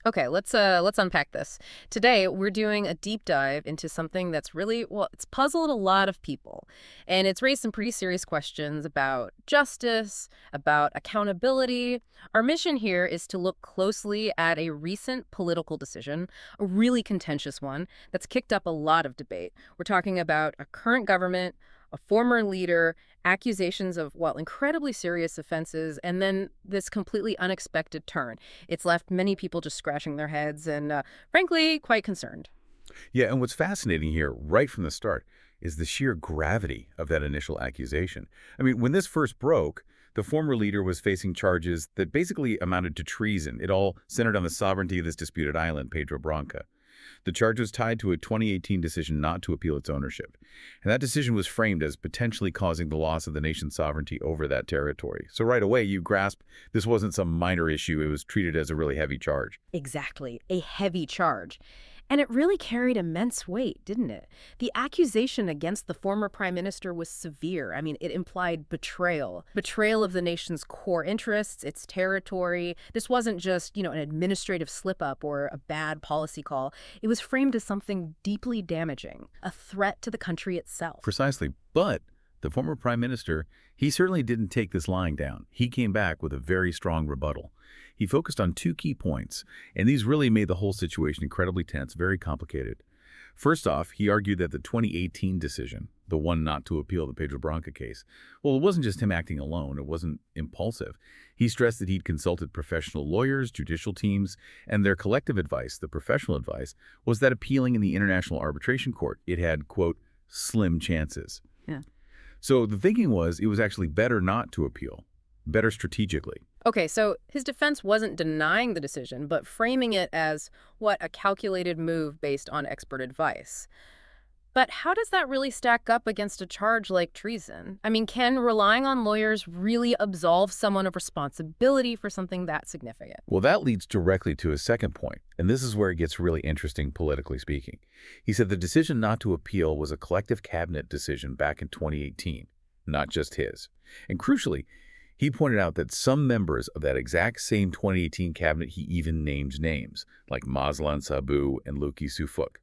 Okay, let's unpack this. Today, we're doing a deep dive into something that's really, well, it's puzzled a lot of people. And it's raised some pretty serious questions about justice, about accountability. Our mission here is to look closely at a recent political decision, a really contentious one that's kicked up a lot of debate. We're talking about a current government, a former leader, accusations of, well, incredibly serious offenses, and then this completely unexpected turn. It's left many people just scratching their heads and, frankly, quite concerned. Yeah, and what's fascinating here, right from the start, is the sheer gravity of that initial accusation. I mean, when this first broke, the former leader was facing charges that basically amounted to treason. It all centered on the sovereignty of this disputed island, Pedro Branca. The charge was tied to a 2018 decision not to appeal its ownership. And that decision was framed as potentially causing the loss of the nation's sovereignty over that territory. So right away, you grasp this wasn't some minor issue. It was treated as a really heavy charge. Exactly, a heavy charge. And it really carried immense weight, didn't it? The accusation against the former prime minister was severe. I mean, it implied betrayal. Betrayal of the nation's core interests, its territory. This wasn't just, an administrative slip-up or a bad policy call. It was framed as something deeply damaging, a threat to the country itself. Precisely. But the former prime minister, he certainly didn't take this lying down. He came back with a very strong rebuttal. He focused on two key points, and these really made the whole situation incredibly tense, very complicated. First off, he argued that the 2018 decision, the one not to appeal the Pedro Branca case, well, it wasn't just him acting alone. It wasn't impulsive. He stressed that he'd consulted professional lawyers, judicial teams, and their collective advice, the professional advice, was that appealing in the International Arbitration Court, it had, quote, slim chances. Yeah. So the thinking was it was actually better not to appeal, better strategically. Okay, so his defense wasn't denying the decision, but framing it as, what, a calculated move based on expert advice. But how does that really stack up against a charge like treason? I mean, can relying on lawyers really absolve someone of responsibility for something that significant? Well, that leads directly to his second point, and this is where it gets really interesting politically speaking. He said the decision not to appeal was a collective cabinet decision back in 2018, not just his. And crucially, he pointed out that some members of that exact same 2018 cabinet he even named names, like Mazlan Sabu and Luki Sufuk.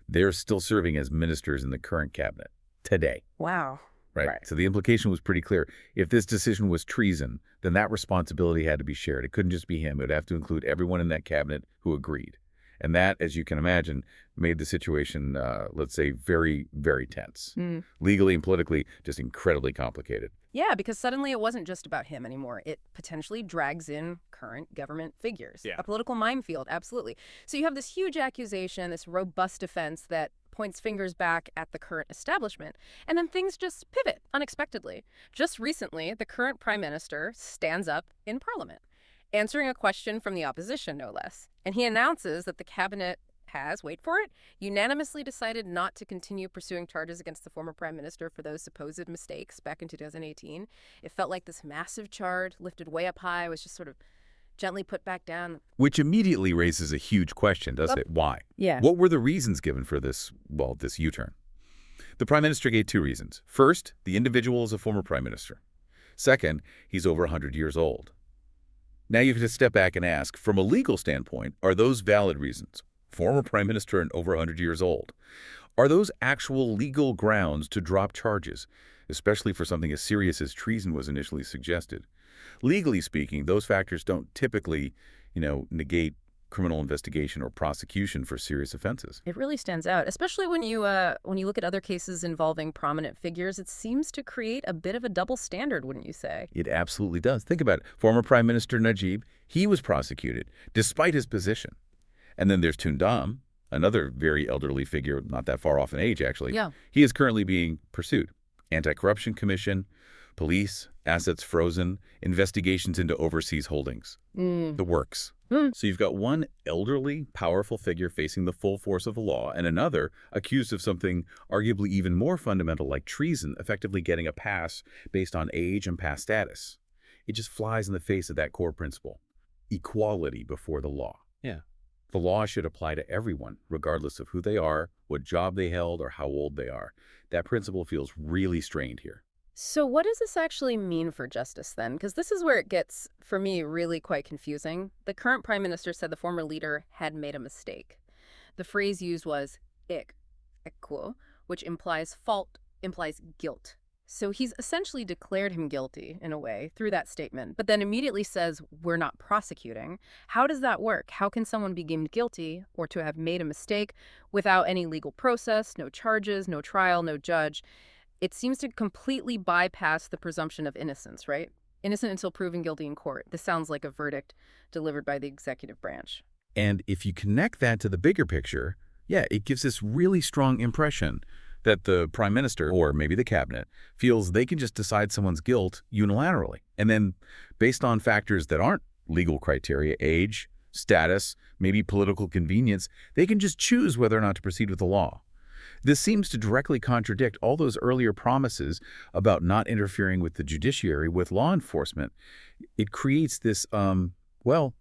They're still serving as ministers in the current cabinet today. Wow. Right. So the implication was pretty clear. If this decision was treason, then that responsibility had to be shared. It couldn't just be him. It would have to include everyone in that cabinet who agreed. And that, as you can imagine, made the situation, let's say, very, very tense. Legally and politically, just incredibly complicated. Yeah, because suddenly it wasn't just about him anymore. It potentially drags in current government figures. Yeah. A political minefield, absolutely. So you have this huge accusation, this robust defense that points fingers back at the current establishment. And then things just pivot unexpectedly. Just recently, the current prime minister stands up in parliament, answering a question from the opposition, no less. And he announces that the cabinet has, wait for it, unanimously decided not to continue pursuing charges against the former prime minister for those supposed mistakes back in 2018. It felt like this massive charge lifted way up high was just sort of gently put back down. Which immediately raises a huge question, doesn't it? Why? Yeah. What were the reasons given for this, well, this U-turn? The prime minister gave two reasons. First, the individual is a former prime minister. Second, he's over 100 years old. Now you have to step back and ask, from a legal standpoint, are those valid reasons? Former prime minister and over 100 years old. Are those actual legal grounds to drop charges, especially for something as serious as treason was initially suggested? Legally speaking, those factors don't typically, negate criminal investigation or prosecution for serious offenses. It really stands out, especially when you look at other cases involving prominent figures. It seems to create a bit of a double standard, wouldn't you say? It absolutely does. Think about it. Former Prime Minister Najib, he was prosecuted despite his position. And then there's Tundam, another very elderly figure, not that far off in age, actually. Yeah. He is currently being pursued. Anti-Corruption Commission, police, assets frozen, investigations into overseas holdings. The works. So you've got one elderly, powerful figure facing the full force of the law, and another accused of something arguably even more fundamental like treason, effectively getting a pass based on age and past status. It just flies in the face of that core principle. Equality before the law. Yeah. The law should apply to everyone, regardless of who they are, what job they held, or how old they are. That principle feels really strained here. So what does this actually mean for justice then? Because this is where it gets, for me, really quite confusing. The current prime minister said the former leader had made a mistake. The phrase used was ik, equo, which implies fault, implies guilt. So he's essentially declared him guilty, in a way, through that statement, but then immediately says, we're not prosecuting. How does that work? How can someone be deemed guilty or to have made a mistake without any legal process, no charges, no trial, no judge? It seems to completely bypass the presumption of innocence, right? Innocent until proven guilty in court. This sounds like a verdict delivered by the executive branch. And if you connect that to the bigger picture, yeah, it gives this really strong impression that the prime minister, or maybe the cabinet, feels they can just decide someone's guilt unilaterally. And then, based on factors that aren't legal criteria, age, status, maybe political convenience, they can just choose whether or not to proceed with the law. This seems to directly contradict all those earlier promises about not interfering with the judiciary, with law enforcement. It creates this, well,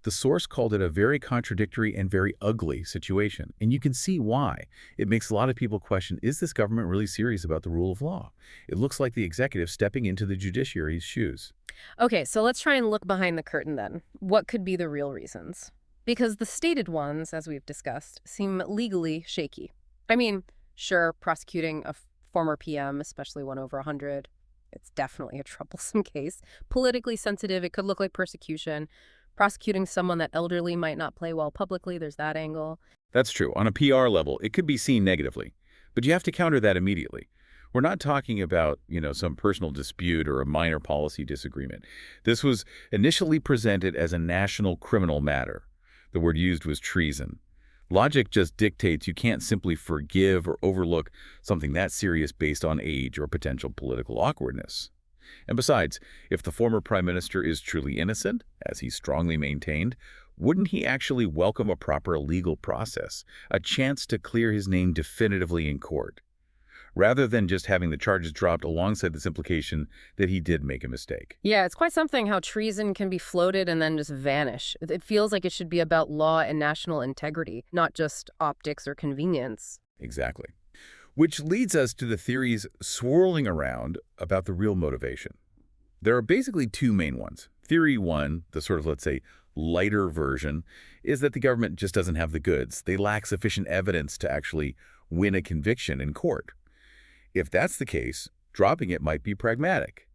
the source called it a very contradictory and very ugly situation. And you can see why. It makes a lot of people question, is this government really serious about the rule of law? It looks like the executive stepping into the judiciary's shoes. Okay, so let's try and look behind the curtain then. What could be the real reasons? Because the stated ones, as we've discussed, seem legally shaky. I mean, sure, prosecuting a former PM, especially one over 100, it's definitely a troublesome case. Politically sensitive, it could look like persecution. Prosecuting someone that elderly might not play well publicly, there's that angle. That's true. On a PR level, it could be seen negatively. But you have to counter that immediately. We're not talking about, some personal dispute or a minor policy disagreement. This was initially presented as a national criminal matter. The word used was treason. Logic just dictates you can't simply forgive or overlook something that serious based on age or potential political awkwardness. And besides, if the former prime minister is truly innocent, as he strongly maintained, wouldn't he actually welcome a proper legal process, a chance to clear his name definitively in court, rather than just having the charges dropped alongside this implication that he did make a mistake? Yeah, it's quite something how treason can be floated and then just vanish. It feels like it should be about law and national integrity, not just optics or convenience. Exactly. Which leads us to the theories swirling around about the real motivation. There are basically two main ones. Theory one, the sort of, let's say, lighter version, is that the government just doesn't have the goods. They lack sufficient evidence to actually win a conviction in court. If that's the case, dropping it might be pragmatic.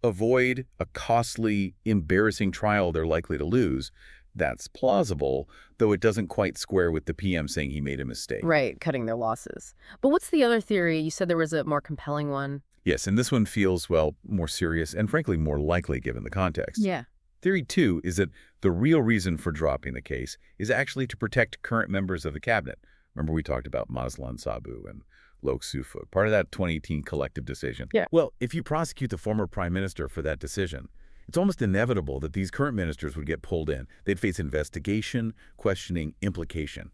Avoid a costly, embarrassing trial they're likely to lose. That's plausible, though it doesn't quite square with the PM saying he made a mistake. Right, cutting their losses. But what's the other theory? You said there was a more compelling one. Yes, and this one feels, well, more serious and frankly more likely given the context. Yeah. Theory two is that the real reason for dropping the case is actually to protect current members of the cabinet. Remember we talked about Mazlan Sabu and Lok Sufuk, part of that 2018 collective decision. Yeah. Well, if you prosecute the former prime minister for that decision, it's almost inevitable that these current ministers would get pulled in. They'd face investigation, questioning, implication,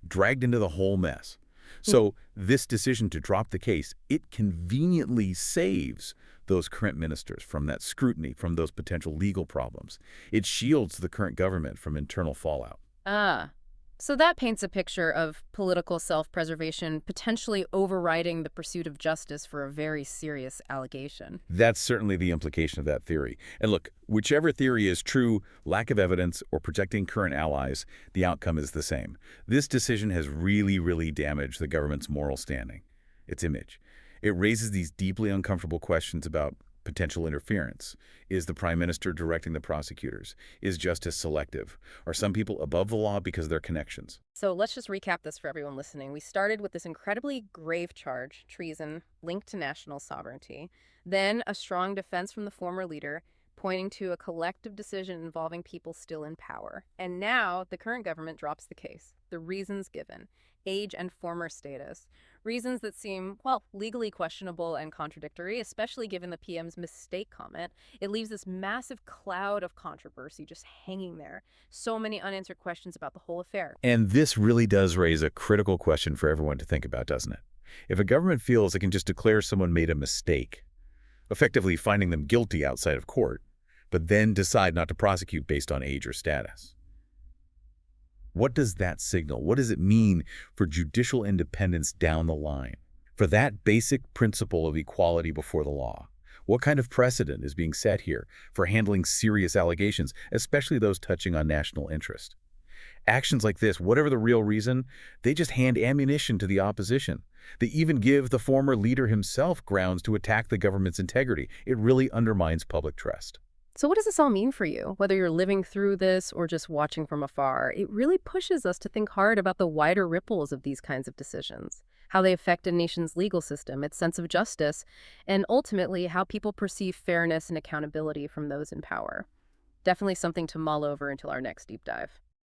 dragged into the whole mess. So this decision to drop the case, it conveniently saves those current ministers from that scrutiny, from those potential legal problems. It shields the current government from internal fallout. So that paints a picture of political self-preservation potentially overriding the pursuit of justice for a very serious allegation. That's certainly the implication of that theory. And look, whichever theory is true, lack of evidence or protecting current allies, the outcome is the same. This decision has really damaged the government's moral standing, its image. It raises these deeply uncomfortable questions about potential interference. Is the prime minister directing the prosecutors? Is justice selective? Are some people above the law because of their connections? So let's just recap this for everyone listening. We started with this incredibly grave charge, treason, linked to national sovereignty. Then a strong defense from the former leader, pointing to a collective decision involving people still in power. And now the current government drops the case. The reasons given: age and former status. Reasons that seem, well, legally questionable and contradictory, especially given the PM's mistake comment. It leaves this massive cloud of controversy just hanging there. So many unanswered questions about the whole affair. And this really does raise a critical question for everyone to think about, doesn't it? If a government feels it can just declare someone made a mistake, effectively finding them guilty outside of court, but then decide not to prosecute based on age or status, what does that signal? What does it mean for judicial independence down the line? For that basic principle of equality before the law, what kind of precedent is being set here for handling serious allegations, especially those touching on national interest? Actions like this, whatever the real reason, they just hand ammunition to the opposition. They even give the former leader himself grounds to attack the government's integrity. It really undermines public trust. So what does this all mean for you? Whether you're living through this or just watching from afar, it really pushes us to think hard about the wider ripples of these kinds of decisions, how they affect a nation's legal system, its sense of justice, and ultimately how people perceive fairness and accountability from those in power. Definitely something to mull over until our next deep dive.